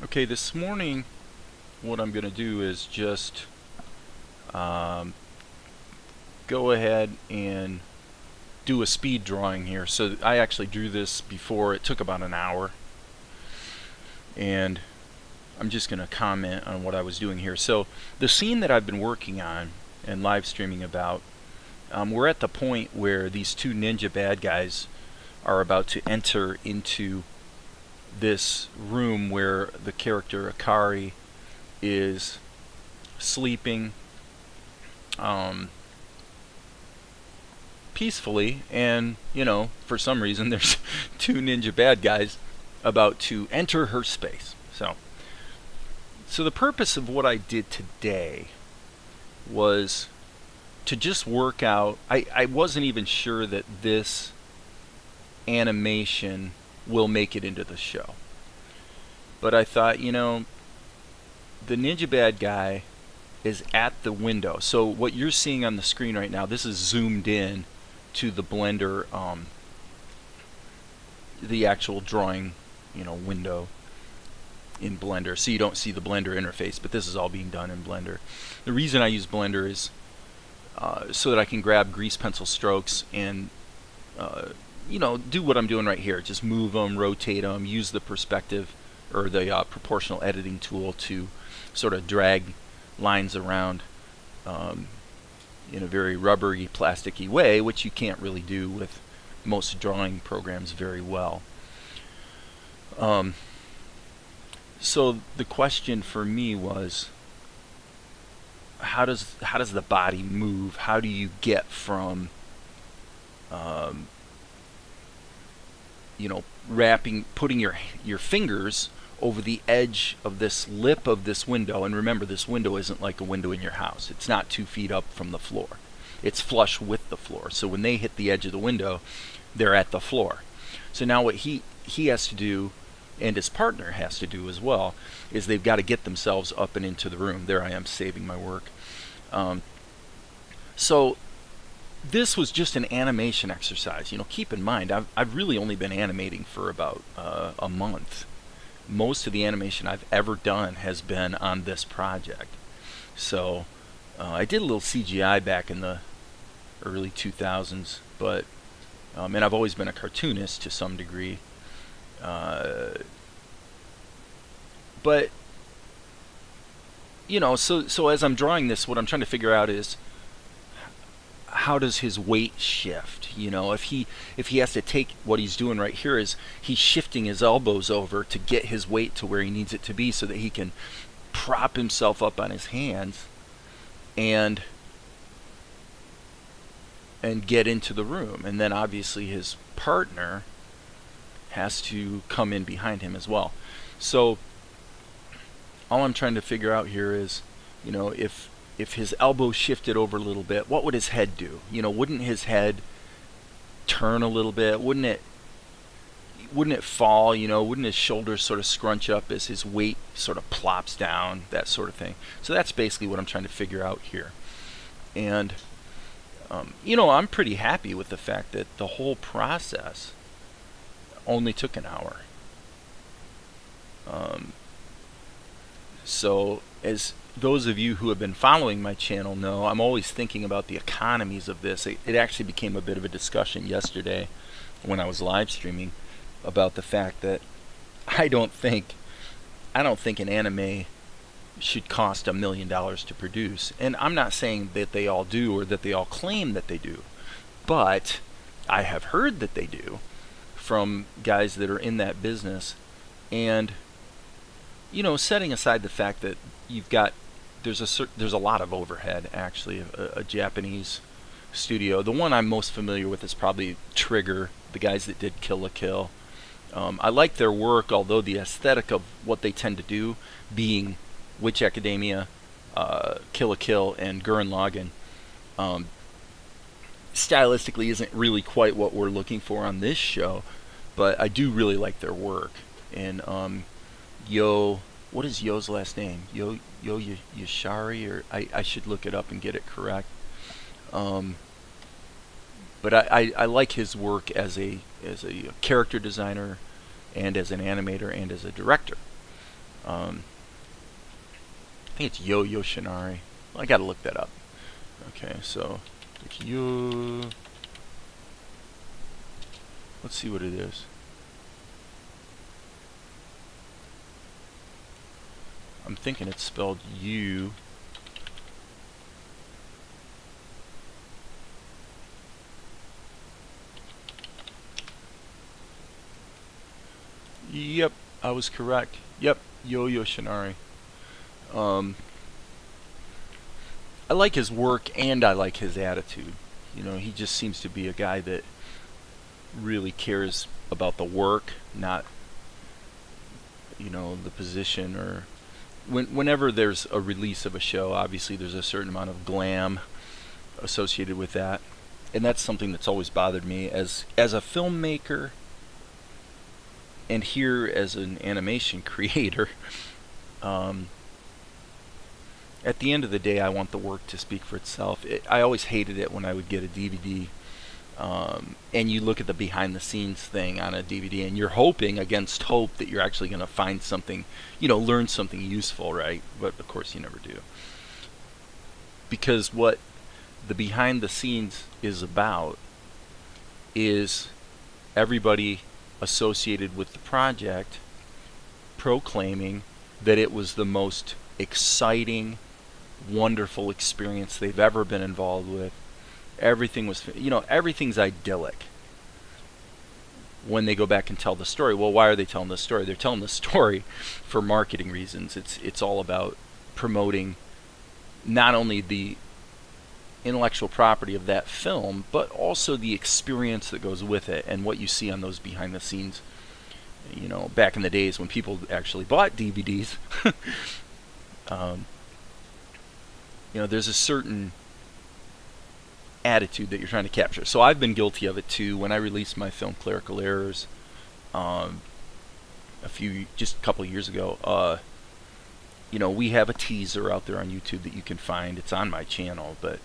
Okay, this morning what I'm going to do is just um, go ahead and do a speed drawing here. So I actually drew this before. It took about an hour, and I'm just going to comment on what I was doing here. So the scene that I've been working on and live streaming about, we're at the point where these two ninja bad guys are about to enter into this room where the character Akari is sleeping peacefully, and for some reason there's two ninja bad guys about to enter her space. So the purpose of what I did today was to just work out. I wasn't even sure that this animation will make it into the show, but I thought, the ninja bad guy is at the window. So what you're seeing on the screen right now, this is zoomed in to the Blender, the actual drawing, window in Blender. So you don't see the Blender interface, but this is all being done in Blender. The reason I use Blender is so that I can grab grease pencil strokes and do what I'm doing right here. Just move them, rotate them, use the perspective or the proportional editing tool to sort of drag lines around in a very rubbery, plasticky way, which you can't really do with most drawing programs very well. So the question for me was, how does the body move? How do you get from putting your fingers over the edge of this lip of this window? And remember, this window isn't like a window in your house. It's not 2 feet up from the floor. It's flush with the floor. So when they hit the edge of the window, they're at the floor. So now what he has to do, and his partner has to do as well, is they've got to get themselves up and into the room. There I am saving my work. So this was just an animation exercise. Keep in mind, I've really only been animating for about a month. Most of the animation I've ever done has been on this project. So I did a little CGI back in the early 2000s, but and I've always been a cartoonist to some degree. But so as I'm drawing this, what I'm trying to figure out is, how does his weight shift? If he has to take, what he's doing right here is he's shifting his elbows over to get his weight to where he needs it to be so that he can prop himself up on his hands and get into the room. And then obviously his partner has to come in behind him as well. So all I'm trying to figure out here is, if his elbow shifted over a little bit, what would his head do? Wouldn't his head turn a little bit? Wouldn't it fall? Wouldn't his shoulders sort of scrunch up as his weight sort of plops down? That sort of thing. So that's basically what I'm trying to figure out here. And I'm pretty happy with the fact that the whole process only took an hour. So as those of you who have been following my channel know, I'm always thinking about the economies of this. It actually became a bit of a discussion yesterday when I was live streaming about the fact that I don't think an anime should cost $1 million to produce. And I'm not saying that they all do or that they all claim that they do, but I have heard that they do from guys that are in that business. And setting aside the fact that there's a lot of overhead, actually. A Japanese studio, the one I'm most familiar with is probably Trigger, the guys that did Kill la Kill. I like their work, although the aesthetic of what they tend to do, being Witch Academia, Kill la Kill, and Gurren Lagann, stylistically isn't really quite what we're looking for on this show, but I do really like their work. And what is Yo's last name? Yo Yashari, or I should look it up and get it correct. But I like his work as a character designer, and as an animator, and as a director. I think it's Yo-Yo Shinari. Well, I gotta look that up. Okay, so it's let's see what it is. I'm thinking it's spelled U. Yep, I was correct. Yep, Yo-Yo Shinari. I like his work and I like his attitude. You know, he just seems to be a guy that really cares about the work, not, you know, the position. Or whenever there's a release of a show, obviously there's a certain amount of glam associated with that, and that's something that's always bothered me as a filmmaker and here as an animation creator. At the end of the day, I want the work to speak for itself. I always hated it when I would get a DVD, and you look at the behind-the-scenes thing on a DVD, and you're hoping against hope that you're actually going to find something, you know, learn something useful, right? But of course, you never do. Because what the behind-the-scenes is about is everybody associated with the project proclaiming that it was the most exciting, wonderful experience they've ever been involved with. Everything was, you know, everything's idyllic when they go back and tell the story. Well, why are they telling the story? They're telling the story for marketing reasons. It's all about promoting not only the intellectual property of that film, but also the experience that goes with it and what you see on those behind the scenes. You know, back in the days when people actually bought DVDs, you know, there's a certain attitude that you're trying to capture. So I've been guilty of it too. When I released my film Clerical Errors, just a couple of years ago, you know, we have a teaser out there on YouTube that you can find. It's on my channel, but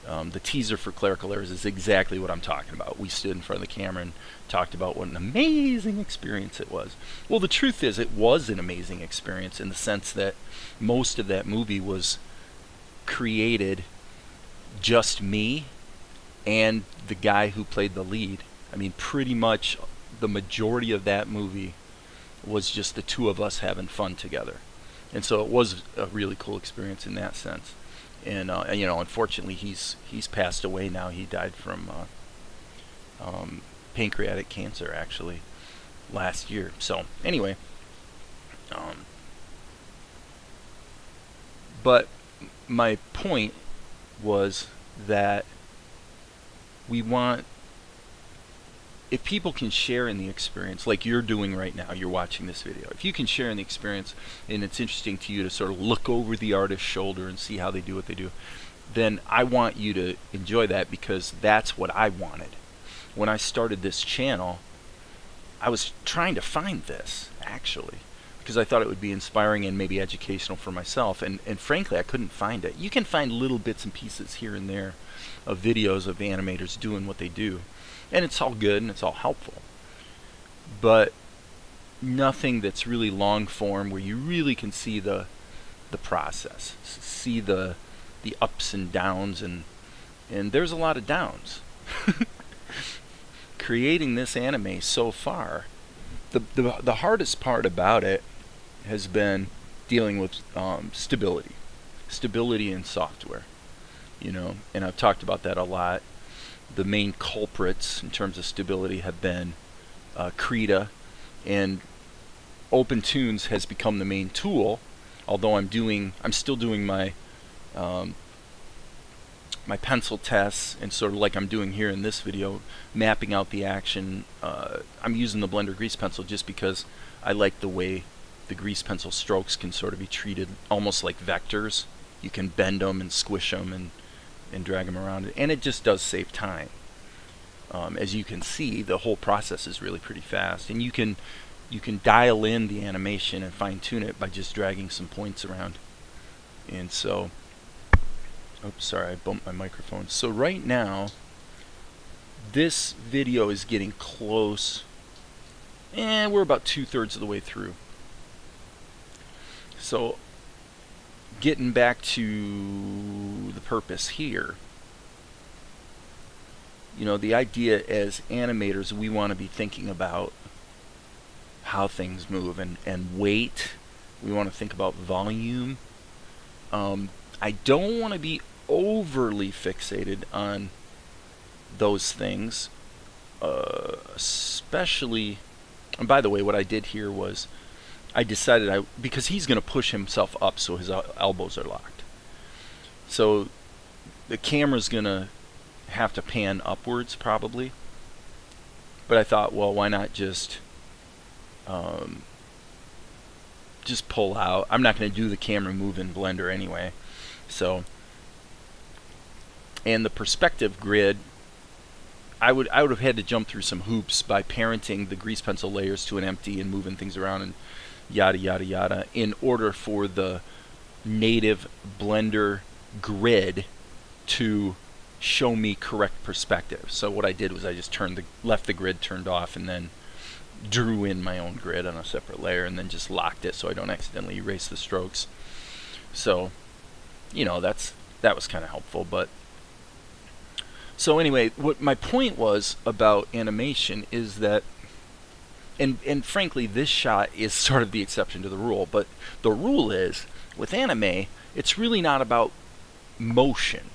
the teaser for Clerical Errors is exactly what I'm talking about. We stood in front of the camera and talked about what an amazing experience it was. Well, the truth is, it was an amazing experience in the sense that most of that movie was created just me and the guy who played the lead. I mean, pretty much the majority of that movie was just the two of us having fun together. And so it was a really cool experience in that sense. And you know, unfortunately, he's passed away now. He died from pancreatic cancer, actually, last year. So anyway, but my point was that we want, if people can share in the experience, like you're doing right now, you're watching this video, if you can share in the experience and it's interesting to you to sort of look over the artist's shoulder and see how they do what they do, then I want you to enjoy that, because that's what I wanted. When I started this channel, I was trying to find this, actually, because I thought it would be inspiring and maybe educational for myself, and frankly, I couldn't find it. You can find little bits and pieces here and there of videos of animators doing what they do, and it's all good and it's all helpful, but nothing that's really long form where you really can see the process, see the ups and downs, and there's a lot of downs. Creating this anime so far, the hardest part about it has been dealing with stability in software, you know, and I've talked about that a lot. The main culprits in terms of stability have been Krita, and OpenTunes has become the main tool. Although I'm still doing my my pencil tests, and sort of like I'm doing here in this video, mapping out the action. I'm using the Blender grease pencil just because I like the way the grease pencil strokes can sort of be treated almost like vectors. You can bend them and squish them and drag them around, and it just does save time. As you can see, the whole process is really pretty fast, and you can dial in the animation and fine-tune it by just dragging some points around. And so, oops, sorry, I bumped my microphone. So right now, this video is getting close, and we're about 2/3 of the way through. So getting back to the purpose here, you know, the idea as animators, we want to be thinking about how things move and weight. We want to think about volume. I don't want to be overly fixated on those things, especially. And by the way, what I did here was I decided because he's going to push himself up so his elbows are locked. So the camera's going to have to pan upwards probably. But I thought, well, why not just pull out. I'm not going to do the camera move in Blender anyway. So, and the perspective grid, I would have had to jump through some hoops by parenting the grease pencil layers to an empty and moving things around and yada yada yada in order for the native Blender grid to show me correct perspective. So what I did was I just left the grid turned off and then drew in my own grid on a separate layer and then just locked it so I don't accidentally erase the strokes. So, you know, that was kind of helpful. But so anyway, what my point was about animation is that, and frankly, this shot is sort of the exception to the rule, but the rule is, with anime, it's really not about motion.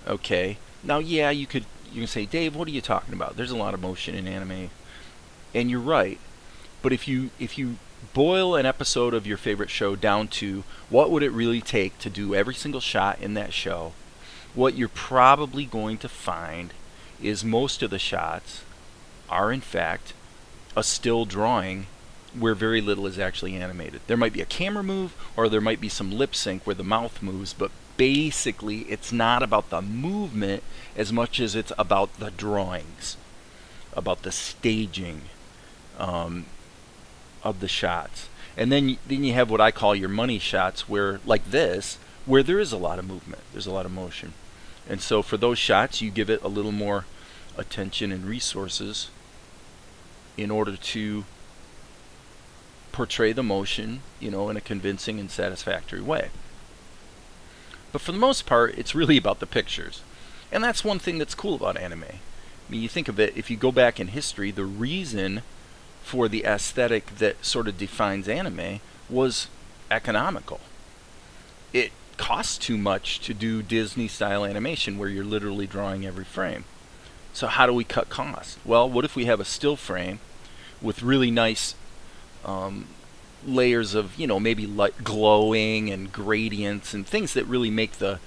Okay? Now, yeah, you can say, Dave, what are you talking about? There's a lot of motion in anime. And you're right. But if you boil an episode of your favorite show down to what would it really take to do every single shot in that show, what you're probably going to find is most of the shots are in fact a still drawing where very little is actually animated. There might be a camera move or there might be some lip sync where the mouth moves, but basically it's not about the movement as much as it's about the drawings, about the staging of the shots. And then you have what I call your money shots, where, like this, where there is a lot of movement, there's a lot of motion. And so for those shots, you give it a little more attention and resources in order to portray the motion, you know, in a convincing and satisfactory way. But for the most part, it's really about the pictures. And that's one thing that's cool about anime. I mean, you think of it, if you go back in history, the reason for the aesthetic that sort of defines anime was economical. It costs too much to do Disney-style animation where you're literally drawing every frame. So how do we cut costs? Well, what if we have a still frame with really nice layers of, you know, maybe light glowing and gradients and things that really make the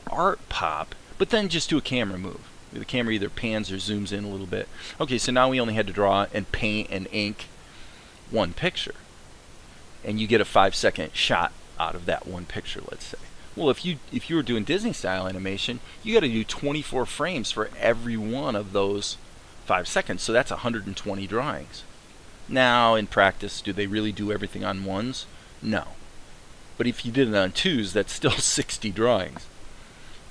art pop, but then just do a camera move. The camera either pans or zooms in a little bit. Okay, so now we only had to draw and paint and ink one picture. And you get a 5-second shot out of that one picture, let's say. Well, if you were doing Disney-style animation, you got to do 24 frames for every one of those 5 seconds. So that's 120 drawings. Now, in practice, do they really do everything on ones? No. But if you did it on twos, that's still 60 drawings,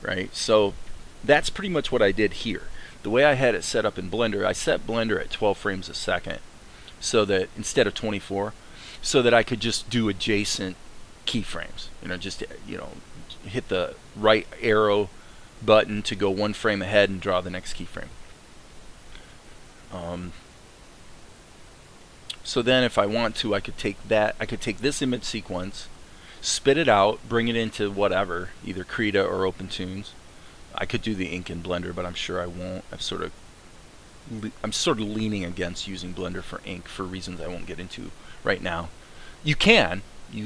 right? So that's pretty much what I did here. The way I had it set up in Blender, I set Blender at 12 frames a second, so that instead of 24, so that I could just do adjacent keyframes. You know, just, you know, hit the right arrow button to go one frame ahead and draw the next keyframe. So then if I want to, I could take this image sequence, spit it out, bring it into whatever, either Krita or OpenTunes. I could do the ink in Blender, but I'm sure I won't. I'm sort of leaning against using Blender for ink for reasons I won't get into right now. You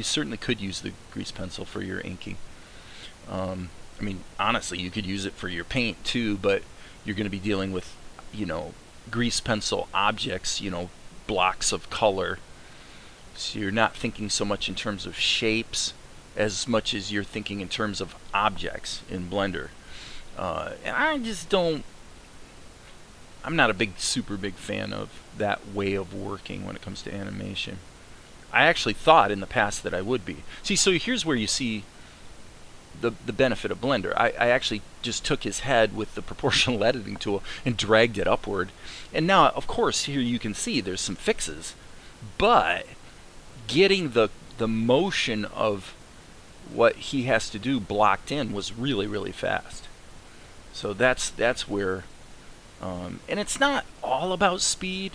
certainly could use the grease pencil for your inking. I mean, honestly, you could use it for your paint too, but you're going to be dealing with, you know, grease pencil objects, you know, blocks of color. So you're not thinking so much in terms of shapes as much as you're thinking in terms of objects in Blender. And I just don't, I'm not a super big fan of that way of working when it comes to animation. I actually thought in the past that I would be. See, so here's where you see the benefit of Blender. I actually just took his head with the proportional editing tool and dragged it upward. And now, of course, here you can see there's some fixes. But getting the the motion of what he has to do blocked in was really, really fast. So that's where, and it's not all about speed,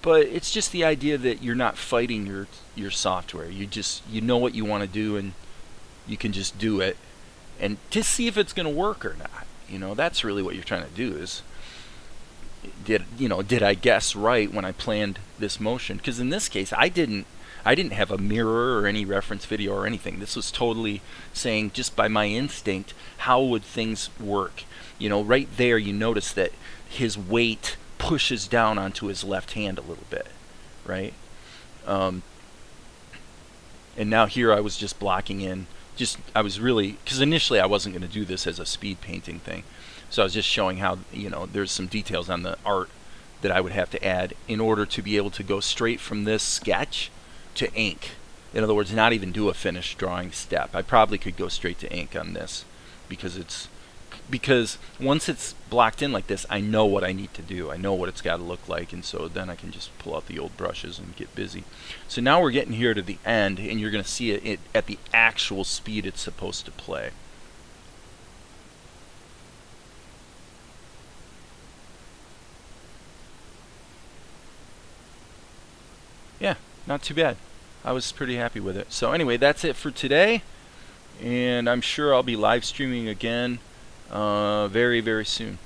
but it's just the idea that you're not fighting your software. You know what you want to do, and you can just do it, and to see if it's going to work or not. You know, that's really what you're trying to do. Is did I guess right when I planned this motion? Because in this case, I didn't have a mirror or any reference video or anything. This was totally saying, just by my instinct, how would things work. You know, right there you notice that his weight pushes down onto his left hand a little bit, right? And now here I was just blocking in. I was really, because initially I wasn't going to do this as a speed painting thing. So I was just showing how, there's some details on the art that I would have to add in order to be able to go straight from this sketch to ink. In other words, not even do a finished drawing step. I probably could go straight to ink on this because once it's blocked in like this, I know what I need to do. I know what it's got to look like, and so then I can just pull out the old brushes and get busy. So now we're getting here to the end, and you're going to see it at the actual speed it's supposed to play. Yeah, not too bad. I was pretty happy with it. So anyway, that's it for today, and I'm sure I'll be live streaming again very, very soon.